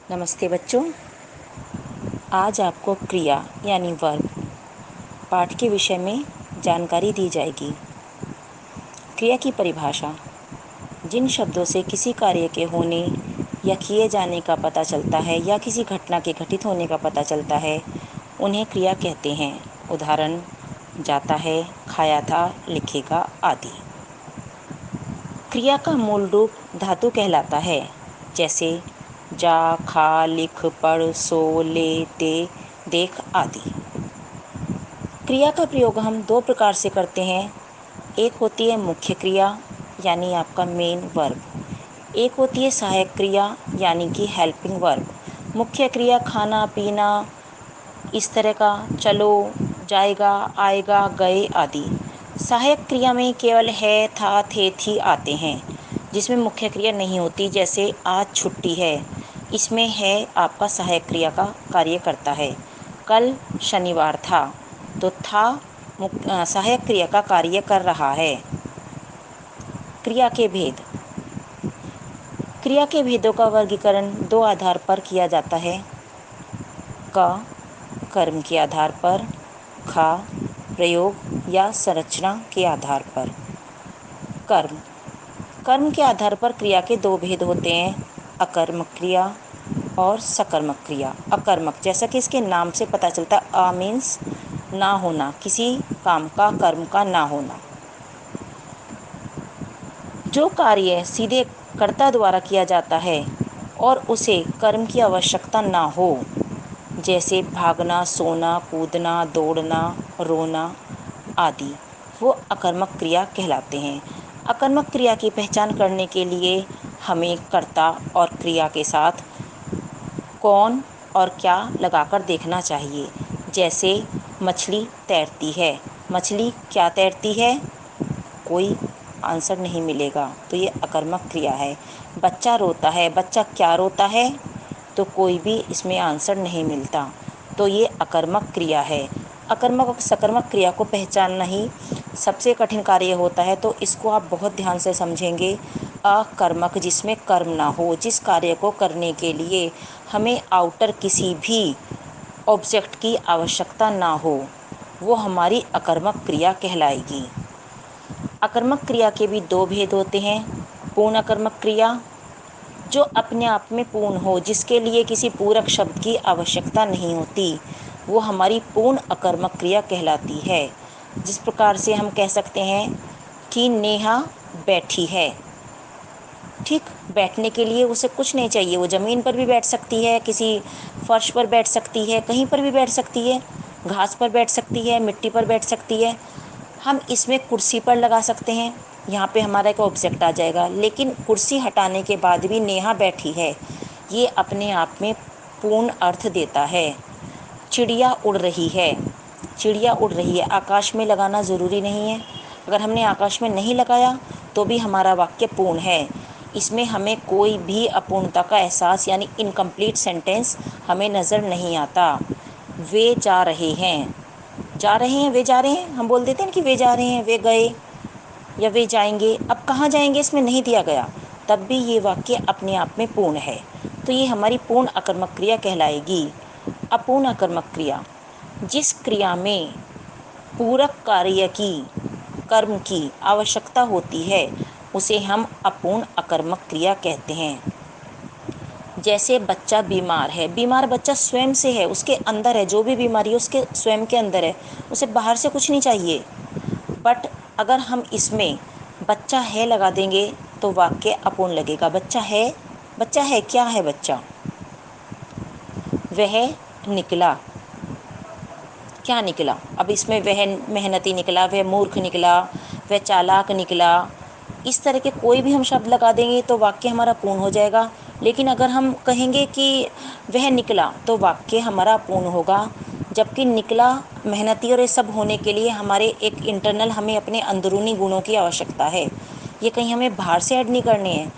नमस्ते बच्चों। आज आपको क्रिया यानी वर्ब पाठ के विषय में जानकारी दी जाएगी। क्रिया की परिभाषा: जिन शब्दों से किसी कार्य के होने या किए जाने का पता चलता है या किसी घटना के घटित होने का पता चलता है उन्हें क्रिया कहते हैं। उदाहरण: जाता है, खाया था, लिखेगा आदि। क्रिया का मूल रूप धातु कहलाता है, जैसे जा, खा, लिख, पढ़, सो, ले, दे, देख आदि। क्रिया का प्रयोग हम दो प्रकार से करते हैं। एक होती है मुख्य क्रिया यानी आपका मेन वर्ब। एक होती है सहायक क्रिया यानी कि हेल्पिंग वर्ब। मुख्य क्रिया खाना पीना, इस तरह का, चलो, जाएगा, आएगा, गए आदि। सहायक क्रिया में केवल है, था, थे, थी आते हैं, जिसमें मुख्य क्रिया नहीं होती। जैसे आज छुट्टी है, इसमें है आपका सहायक क्रिया का कार्य करता है। कल शनिवार था, तो था सहायक क्रिया का कार्य कर रहा है। क्रिया के भेद: क्रिया के भेदों का वर्गीकरण दो आधार पर किया जाता है। क कर्म के आधार पर, खा प्रयोग या संरचना के आधार पर। कर्म: कर्म के आधार पर क्रिया के दो भेद होते हैं, अकर्मक क्रिया और सकर्मक क्रिया। अकर्मक, जैसा कि इसके नाम से पता चलता है, अ मीन्स ना होना, किसी काम का, कर्म का ना होना। जो कार्य सीधे कर्ता द्वारा किया जाता है और उसे कर्म की आवश्यकता ना हो, जैसे भागना, सोना, कूदना, दौड़ना, रोना आदि, वो अकर्मक क्रिया कहलाते हैं। अकर्मक क्रिया की पहचान करने के लिए हमें कर्ता और क्रिया के साथ कौन और क्या लगाकर देखना चाहिए। जैसे मछली तैरती है, मछली क्या तैरती है, कोई आंसर नहीं मिलेगा, तो ये अकर्मक क्रिया है। बच्चा रोता है, बच्चा क्या रोता है, तो कोई भी इसमें आंसर नहीं मिलता, तो ये अकर्मक क्रिया है। अकर्मक और सकर्मक क्रिया को पहचानना ही सबसे कठिन कार्य होता है, तो इसको आप बहुत ध्यान से समझेंगे। अकर्मक, जिसमें कर्म ना हो, जिस कार्य को करने के लिए हमें आउटर किसी भी ऑब्जेक्ट की आवश्यकता ना हो, वो हमारी अकर्मक क्रिया कहलाएगी। अकर्मक क्रिया के भी दो भेद होते हैं। पूर्ण अकर्मक क्रिया, जो अपने आप में पूर्ण हो, जिसके लिए किसी पूरक शब्द की आवश्यकता नहीं होती, वो हमारी पूर्ण अकर्मक क्रिया कहलाती है। जिस प्रकार से हम कह सकते हैं कि नेहा बैठी है। ठीक, बैठने के लिए उसे कुछ नहीं चाहिए, वो ज़मीन पर भी बैठ सकती है, किसी फर्श पर बैठ सकती है, कहीं पर भी बैठ सकती है, घास पर बैठ सकती है, मिट्टी पर बैठ सकती है। हम इसमें कुर्सी पर लगा सकते हैं, यहाँ पे हमारा एक ऑब्जेक्ट आ जाएगा, लेकिन कुर्सी हटाने के बाद भी नेहा बैठी है, ये अपने आप में पूर्ण अर्थ देता है। चिड़िया उड़ रही है, चिड़िया उड़ रही है, आकाश में लगाना ज़रूरी नहीं है। अगर हमने आकाश में नहीं लगाया तो भी हमारा वाक्य पूर्ण है। इसमें हमें कोई भी अपूर्णता का एहसास यानी इनकम्प्लीट सेंटेंस हमें नज़र नहीं आता। वे जा रहे हैं, जा रहे हैं, वे जा रहे हैं, हम बोल देते हैं कि वे जा रहे हैं, वे गए या वे जाएंगे। अब कहाँ जाएंगे इसमें नहीं दिया गया, तब भी ये वाक्य अपने आप में पूर्ण है, तो ये हमारी पूर्ण अकर्मक क्रिया कहलाएगी। अपूर्ण अकर्मक क्रिया: जिस क्रिया में पूरक कार्य की, कर्म की आवश्यकता होती है, उसे हम अपूर्ण अकर्मक क्रिया कहते हैं। जैसे बच्चा बीमार है, बीमार बच्चा स्वयं से है, उसके अंदर है, जो भी बीमारी है उसके स्वयं के अंदर है, उसे बाहर से कुछ नहीं चाहिए। बट अगर हम इसमें बच्चा है लगा देंगे तो वाक्य अपूर्ण लगेगा। बच्चा है, बच्चा है, क्या है बच्चा, वह निकला, क्या निकला। अब इसमें वह मेहनती निकला, वह मूर्ख निकला, वह चालाक निकला, इस तरह के कोई भी हम शब्द लगा देंगे तो वाक्य हमारा पूर्ण हो जाएगा। लेकिन अगर हम कहेंगे कि वह निकला तो वाक्य हमारा पूर्ण होगा। जबकि निकला, मेहनती और ये सब होने के लिए हमारे एक इंटरनल, हमें अपने अंदरूनी गुणों की आवश्यकता है, ये कहीं हमें बाहर से ऐड नहीं करने हैं।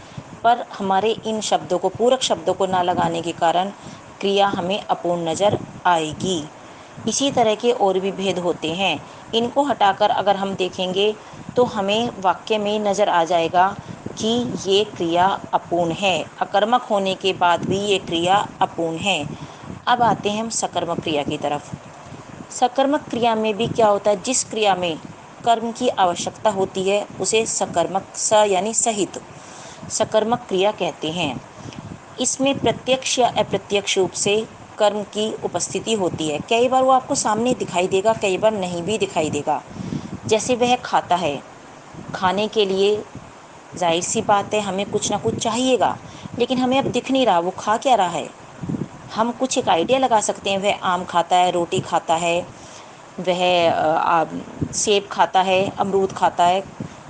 पर हमारे इन शब्दों को, पूरक शब्दों को ना लगाने के कारण क्रिया हमें अपूर्ण नज़र आएगी। इसी तरह के और भी भेद होते हैं, इनको हटाकर अगर हम देखेंगे तो हमें वाक्य में नज़र आ जाएगा कि ये क्रिया अपूर्ण है, अकर्मक होने के बाद भी ये क्रिया अपूर्ण है। अब आते हैं हम सकर्मक क्रिया की तरफ। सकर्मक क्रिया में भी क्या होता है, जिस क्रिया में कर्म की आवश्यकता होती है उसे सकर्मक यानी सहित सकर्मक क्रिया कहते हैं। इसमें प्रत्यक्ष या अप्रत्यक्ष रूप से कर्म की उपस्थिति होती है। कई बार वो आपको सामने दिखाई देगा, कई बार नहीं भी दिखाई देगा। जैसे वह खाता है, खाने के लिए जाहिर सी बात है हमें कुछ ना कुछ चाहिएगा, लेकिन हमें अब दिख नहीं रहा वो खा क्या रहा है। हम कुछ एक आइडिया लगा सकते हैं, वह आम खाता है, रोटी खाता है, वह सेब खाता है, अमरूद खाता है,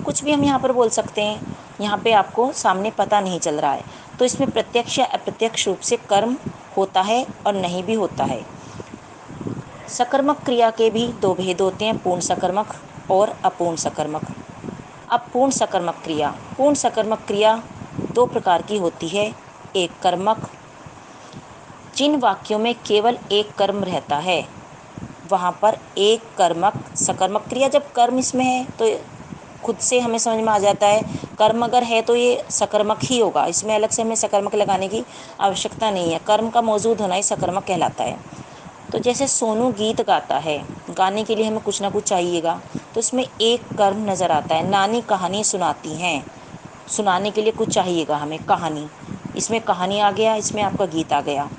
कुछ भी हम यहाँ पर बोल सकते हैं। यहाँ पे आपको सामने पता नहीं चल रहा है, तो इसमें प्रत्यक्ष या अप्रत्यक्ष रूप से कर्म होता है और नहीं भी होता है। सकर्मक क्रिया के भी दो भेद होते हैं, पूर्ण सकर्मक और अपूर्ण सकर्मक। अब पूर्ण सकर्मक क्रिया दो प्रकार की होती है। एक कर्मक, जिन वाक्यों में केवल एक कर्म रहता है वहाँ पर एक कर्मक सकर्मक क्रिया। जब कर्म इसमें है तो खुद से हमें समझ में आ जाता है, कर्म अगर है तो ये सकर्मक ही होगा, इसमें अलग से हमें सकर्मक लगाने की आवश्यकता नहीं है, कर्म का मौजूद होना ही सकर्मक कहलाता है। तो जैसे सोनू गीत गाता है, गाने के लिए हमें कुछ ना कुछ चाहिएगा, तो इसमें एक कर्म नज़र आता है। नानी कहानी सुनाती हैं, सुनाने के लिए कुछ चाहिएगा हमें, कहानी, इसमें कहानी आ गया, इसमें आपका गीत आ गया।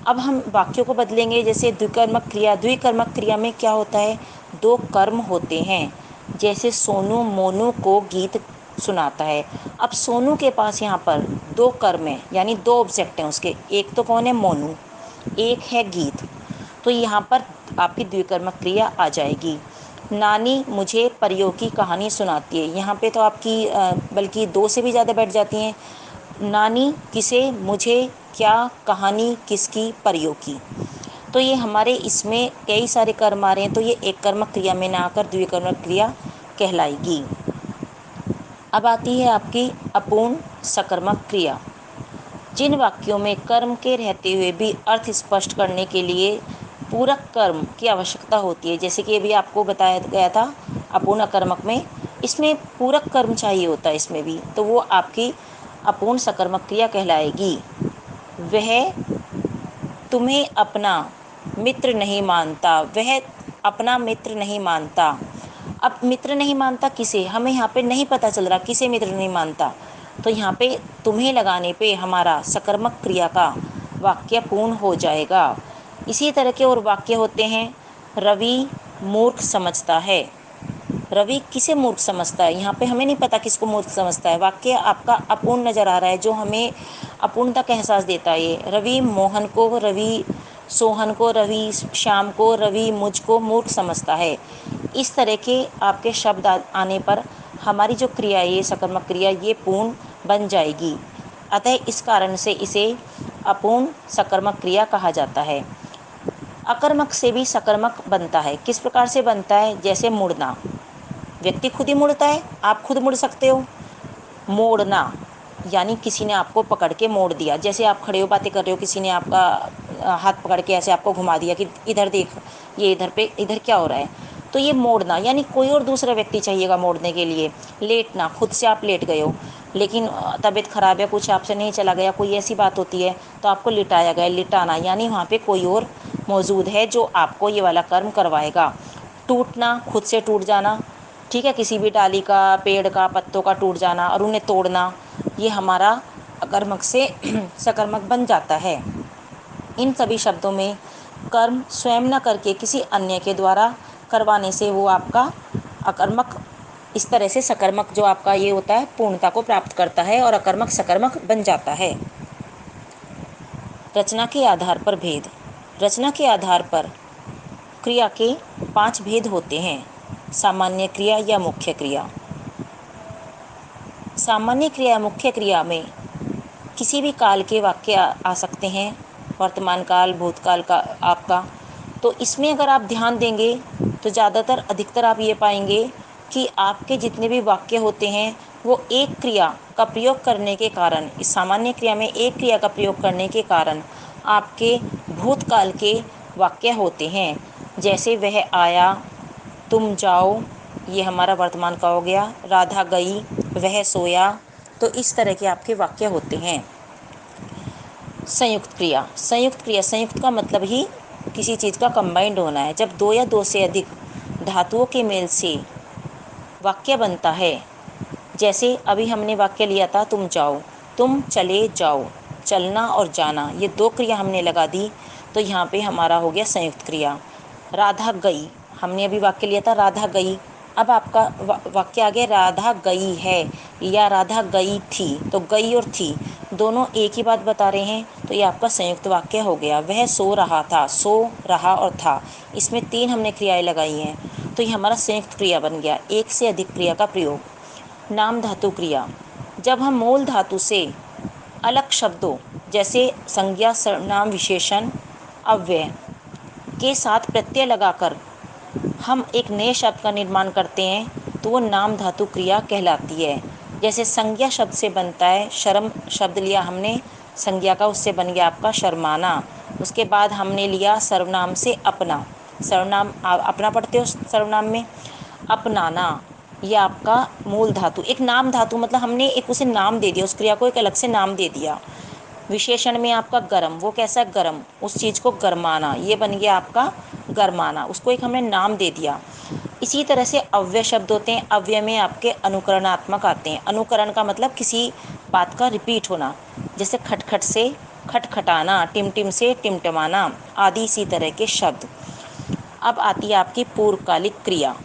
अब हम वाक्यों को बदलेंगे। जैसे द्विकर्मक क्रिया में क्या होता है, दो कर्म होते हैं। जैसे सोनू मोनू को गीत सुनाता है। अब सोनू के पास यहाँ पर दो कर्म हैं, यानी दो ऑब्जेक्ट हैं उसके, एक तो कौन है, मोनू, एक है गीत। तो यहाँ पर आपकी द्विकर्मक क्रिया आ जाएगी। नानी मुझे परियों की कहानी सुनाती है, यहाँ पे तो आपकी बल्कि दो से भी ज़्यादा बैठ जाती हैं। नानी किसे, मुझे, क्या, कहानी किसकी, परियों की। तो ये हमारे इसमें कई सारे कर्म आ रहे हैं, तो ये एक कर्मक क्रिया में ना आकर द्विकर्मक क्रिया कहलाएगी। अब आती है आपकी अपूर्ण सकर्मक क्रिया। जिन वाक्यों में कर्म के रहते हुए भी अर्थ स्पष्ट करने के लिए पूरक कर्म की आवश्यकता होती है, जैसे कि अभी आपको बताया गया था अपूर्ण अकर्मक में, इसमें पूरक कर्म चाहिए होता है इसमें भी, तो वो आपकी अपूर्ण सकर्मक क्रिया कहलाएगी। वह तुम्हें अपना मित्र नहीं मानता, वह अपना मित्र नहीं मानता। अब मित्र नहीं मानता किसे, हमें यहाँ पे नहीं पता चल रहा किसे मित्र नहीं मानता, तो यहाँ पे तुम्हें लगाने पे हमारा सकर्मक क्रिया का वाक्य पूर्ण हो जाएगा। इसी तरह के और वाक्य होते हैं। रवि मूर्ख समझता है, रवि किसे मूर्ख समझता है, यहाँ पे हमें नहीं पता किसको मूर्ख समझता है, वाक्य आपका अपूर्ण नज़र आ रहा है, जो हमें अपूर्णता का एहसास देता है। ये रवि मोहन को, रवि सोहन को, रवि श्याम को, रवि मुझको मूर्ख समझता है। इस तरह के आपके शब्द आने पर हमारी जो क्रिया है, ये सकर्मक क्रिया, ये पूर्ण बन जाएगी। अतः इस कारण से इसे अपूर्ण सकर्मक क्रिया कहा जाता है। अकर्मक से भी सकर्मक बनता है। किस प्रकार से बनता है, जैसे मुड़ना, व्यक्ति खुद ही मुड़ता है, आप खुद मुड़ सकते हो। मोड़ना यानी किसी ने आपको पकड़ के मोड़ दिया, जैसे आप खड़े हो बातें कर रहे हो, किसी ने आपका हाथ पकड़ के ऐसे आपको घुमा दिया कि इधर देख, ये इधर पे, इधर क्या हो रहा है, तो ये मोड़ना, यानी कोई और दूसरा व्यक्ति चाहिएगा मोड़ने के लिए। लेटना, खुद से आप लेट गए हो, लेकिन तबीयत ख़राब है, कुछ आपसे नहीं चला गया, कोई ऐसी बात होती है तो आपको लिटाया गया, लिटाना यानी वहाँ पे कोई और मौजूद है जो आपको ये वाला कर्म करवाएगा। टूटना, खुद से टूट जाना, ठीक है, किसी भी डाली का, पेड़ का, पत्तों का टूट जाना और उन्हें तोड़ना, ये हमारा अकर्मक से सकर्मक बन जाता है। इन सभी शब्दों में कर्म स्वयं न करके किसी अन्य के द्वारा करवाने से वो आपका अकर्मक, इस तरह से सकर्मक जो आपका ये होता है पूर्णता को प्राप्त करता है और अकर्मक सकर्मक बन जाता है। रचना के आधार पर भेद। रचना के आधार पर क्रिया के 5 भेद होते हैं। सामान्य क्रिया या मुख्य क्रिया। सामान्य क्रिया, मुख्य क्रिया में किसी भी काल के वाक्य आ सकते हैं, वर्तमान काल, भूतकाल का आपका। तो इसमें अगर आप ध्यान देंगे तो ज़्यादातर अधिकतर आप ये पाएंगे कि आपके जितने भी वाक्य होते हैं वो एक क्रिया का प्रयोग करने के कारण, इस सामान्य क्रिया में एक क्रिया का प्रयोग करने के कारण आपके भूतकाल के वाक्य होते हैं। जैसे वह आया, तुम जाओ, ये हमारा वर्तमान का हो गया। राधा गई, वह सोया, तो इस तरह के आपके वाक्य होते हैं। संयुक्त क्रिया। संयुक्त क्रिया, संयुक्त का मतलब ही किसी चीज़ का कंबाइंड होना है। जब दो या दो से अधिक धातुओं के मेल से वाक्य बनता है, जैसे अभी हमने वाक्य लिया था तुम जाओ, तुम चले जाओ, चलना और जाना, ये दो क्रिया हमने लगा दी, तो यहाँ पे हमारा हो गया संयुक्त क्रिया। राधा गई, हमने अभी वाक्य लिया था राधा गई, अब आपका वाक्य आ गया राधा गई है या राधा गई थी, तो गई और थी दोनों एक ही बात बता रहे हैं, तो ये आपका संयुक्त वाक्य हो गया। वह सो रहा था, सो रहा और था, इसमें तीन हमने क्रियाएं लगाई हैं, तो ये हमारा संयुक्त क्रिया बन गया। एक से अधिक क्रिया का प्रयोग। नाम धातु क्रिया। जब हम मूल धातु से अलग शब्दों जैसे संज्ञा, सर्वनाम, विशेषण, अव्यय के साथ प्रत्यय लगाकर हम एक नए शब्द का निर्माण करते हैं, तो वो नाम धातु क्रिया कहलाती है। जैसे संज्ञा शब्द से बनता है, शर्म शब्द लिया हमने संज्ञा का, उससे बन गया आपका शर्माना। उसके बाद हमने लिया सर्वनाम से अपना, सर्वनाम अपना पढ़ते हो सर्वनाम में, अपनाना, ये आपका मूल धातु। एक नाम धातु मतलब हमने एक उसे नाम दे दिया, उस क्रिया को एक अलग से नाम दे दिया। विशेषण में आपका गरम, वो कैसा गरम, उस चीज़ को गरमाना, ये बन गया आपका गरमाना, उसको एक हमने नाम दे दिया। इसी तरह से अव्यय शब्द होते हैं। अव्यय में आपके अनुकरणात्मक आते हैं। अनुकरण का मतलब किसी बात का रिपीट होना, जैसे खटखट से खटखटाना, टिमटिम से टिमटमाना आदि इसी तरह के शब्द। अब आती है आपकी पूर्वकालिक क्रिया।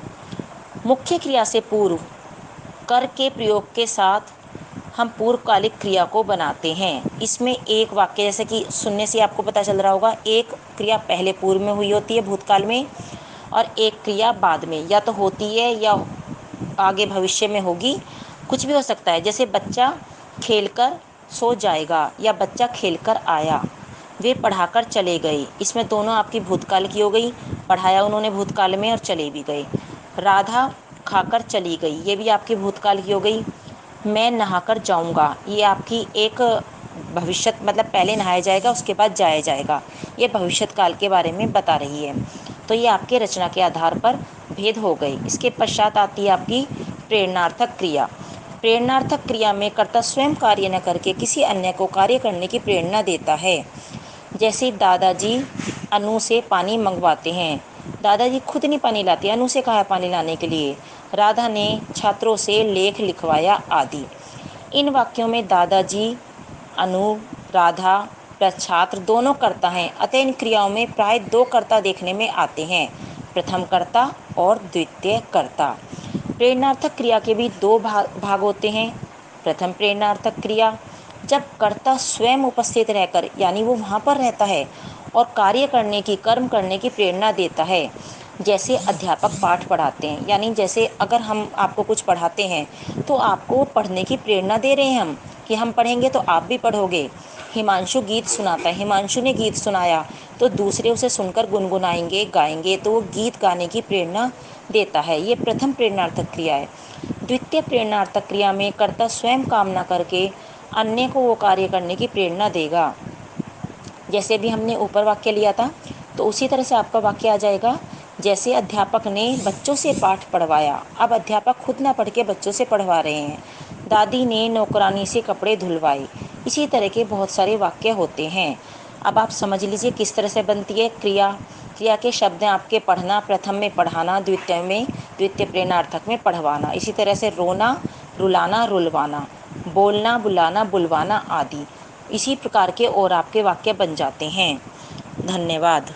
मुख्य क्रिया से पूर्व कर के प्रयोग के साथ हम पूर्वकालिक क्रिया को बनाते हैं। इसमें एक वाक्य, जैसे कि सुनने से आपको पता चल रहा होगा, एक क्रिया पहले पूर्व में हुई होती है भूतकाल में, और एक क्रिया बाद में या तो होती है या आगे भविष्य में होगी, कुछ भी हो सकता है। जैसे बच्चा खेलकर सो जाएगा या बच्चा खेलकर आया, वे पढ़ाकर चले गए, इसमें दोनों आपकी भूतकाल की हो गई, पढ़ाया उन्होंने भूतकाल में और चले भी गए। राधा खाकर चली गई, ये भी आपकी भूतकाल की हो गई। मैं नहाकर जाऊंगा, ये आपकी एक भविष्य, मतलब पहले नहाया जाएगा उसके बाद जाया जाएगा, ये भविष्यत काल के बारे में बता रही है। तो ये आपके रचना के आधार पर भेद हो गए। इसके पश्चात आती है आपकी प्रेरणार्थक क्रिया। प्रेरणार्थक क्रिया में कर्ता स्वयं कार्य न करके किसी अन्य को कार्य करने की प्रेरणा देता है। जैसे दादाजी अनु से पानी मंगवाते हैं, दादाजी खुद नहीं पानी लाते, अनु से कहा है पानी लाने के लिए। राधा ने छात्रों से लेख लिखवाया आदि। इन वाक्यों में दादाजी, अनु, राधा प्लस छात्र दोनों कर्ता हैं, अतः इन क्रियाओं में प्राय दो कर्ता देखने में आते हैं, प्रथम कर्ता और द्वितीय कर्ता। प्रेरणार्थक क्रिया के भी दो भाग होते हैं। प्रथम प्रेरणार्थक क्रिया, जब कर्ता स्वयं उपस्थित रहकर, यानी वो वहाँ पर रहता है और कार्य करने की, कर्म करने की प्रेरणा देता है। जैसे अध्यापक पाठ पढ़ाते हैं, यानी जैसे अगर हम आपको कुछ पढ़ाते हैं तो आपको पढ़ने की प्रेरणा दे रहे हैं हम, कि हम पढ़ेंगे तो आप भी पढ़ोगे। हिमांशु गीत सुनाता है, हिमांशु ने गीत सुनाया तो दूसरे उसे सुनकर गुनगुनाएंगे, गाएंगे, तो वो गीत गाने की प्रेरणा देता है। ये प्रथम प्रेरणार्थक क्रिया है। द्वितीय प्रेरणार्थक क्रिया में कर्ता स्वयं काम न करके अन्य को वो कार्य करने की प्रेरणा देगा। जैसे भी हमने ऊपर वाक्य लिया था, तो उसी तरह से आपका वाक्य आ जाएगा। जैसे अध्यापक ने बच्चों से पाठ पढ़वाया, अब अध्यापक खुद ना पढ़ के बच्चों से पढ़वा रहे हैं। दादी ने नौकरानी से कपड़े धुलवाए, इसी तरह के बहुत सारे वाक्य होते हैं। अब आप समझ लीजिए किस तरह से बनती है क्रिया। क्रिया के शब्द हैं आपके पढ़ना, प्रथम में पढ़ाना, द्वितीय में, द्वितीय प्रेरणार्थक में पढ़वाना। इसी तरह से रोना, रुलाना, रुलवाना, बोलना, बुलाना, बुलवाना आदि। इसी प्रकार के और आपके वाक्य बन जाते हैं। धन्यवाद।